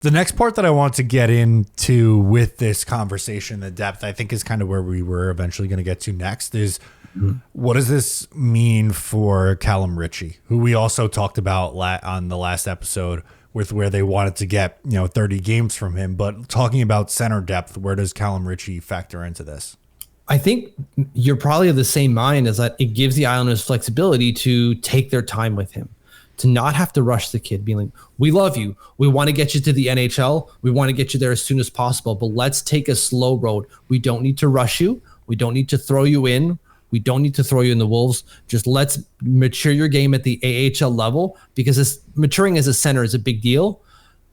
The next part that I want to get into with this conversation, the depth, I think is kind of where we were eventually going to get to next is what does this mean for Callum Ritchie, who we also talked about on the last episode with where they wanted to get, 30 games from him. But talking about center depth, where does Callum Ritchie factor into this? I think you're probably of the same mind as that it gives the Islanders flexibility to take their time with him, to not have to rush the kid, being like, we love you. We want to get you to the NHL. We want to get you there as soon as possible, but let's take a slow road. We don't need to rush you. We don't need to throw you in. We don't need to throw you in the wolves. Just let's mature your game at the AHL level, because maturing as a center is a big deal.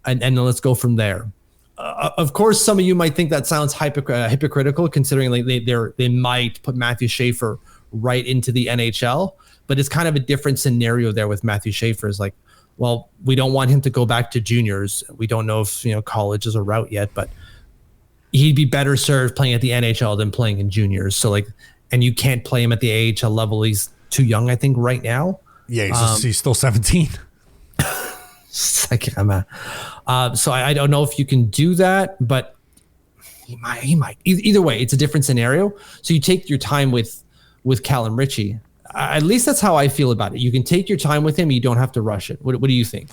And then let's go from there. Of course, some of you might think that sounds hypocritical, considering like they might put Matthew Schaefer right into the NHL, but it's kind of a different scenario there with Matthew Schaefer. Is like, well, we don't want him to go back to juniors. We don't know if college is a route yet, but he'd be better served playing at the NHL than playing in juniors. So like, and you can't play him at the AHL level. He's too young, I think, right now. Yeah, he's still 17. So I don't know if you can do that, but he might. Either way, it's a different scenario. So you take your time with Callum Ritchie. At least that's how I feel about it. You can take your time with him. You don't have to rush it. What do you think?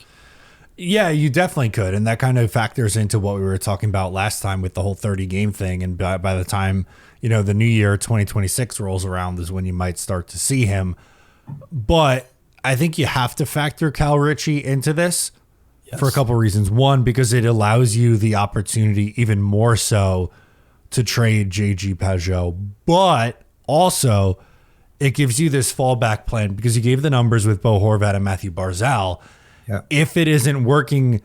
Yeah, you definitely could. And that kind of factors into what we were talking about last time with the whole 30 game thing. And by the time, the new year 2026 rolls around is when you might start to see him. But I think you have to factor Cal Ritchie into this for a couple of reasons. One, because it allows you the opportunity even more so to trade JG Pajot, but also it gives you this fallback plan because you gave the numbers with Bo Horvat and Matthew Barzal. Yeah. If it isn't working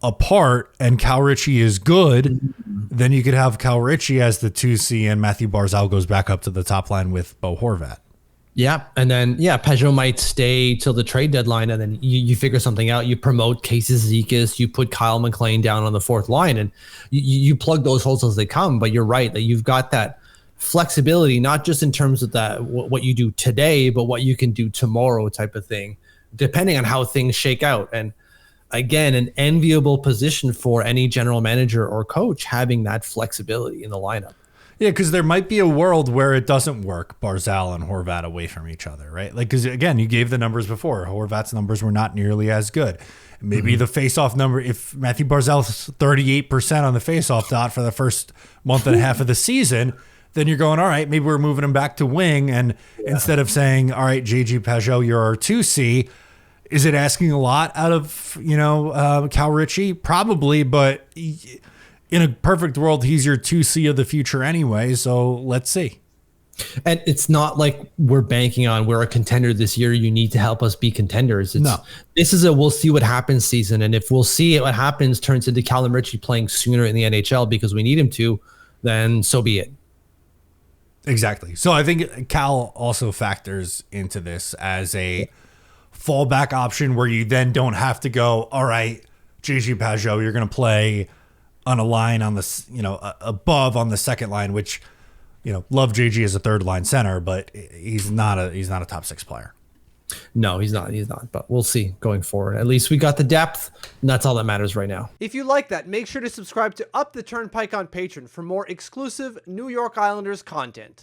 apart and Cal Ritchie is good, then you could have Cal Ritchie as the 2C and Matthew Barzal goes back up to the top line with Bo Horvat. Yeah. And then, Peugeot might stay till the trade deadline, and then you figure something out. You promote Casey Zizekas, you put Kyle McLean down on the fourth line, and you plug those holes as they come. But you're right that you've got that flexibility, not just in terms of that what you do today, but what you can do tomorrow type of thing, depending on how things shake out. And again, an enviable position for any general manager or coach, having that flexibility in the lineup. Yeah, because there might be a world where it doesn't work, Barzal and Horvat away from each other, right? Like, because again, you gave the numbers before. Horvat's numbers were not nearly as good. Maybe the face-off number, if Matthew Barzal's 38% on the face-off dot for the first month and a half of the season, then you're going, all right, maybe we're moving him back to wing. And instead of saying, all right, JG Pajot, you're our 2C, is it asking a lot out of, Cal Ritchie? Probably, but in a perfect world, he's your 2C of the future anyway. So let's see. And it's not like we're banking on we're a contender this year. You need to help us be contenders. This is a we'll see what happens season. And if we'll see what happens turns into Callum Ritchie playing sooner in the NHL because we need him to, then so be it. Exactly. So I think Cal also factors into this as a fallback option where you then don't have to go, all right, JG Pajot, you're going to play on a line on the, above on the second line, which, love JG as a third line center, but he's not a top six player. No, he's not. But we'll see going forward. At least we got the depth, and that's all that matters right now. If you like that, make sure to subscribe to Up the Turnpike on Patreon for more exclusive New York Islanders content.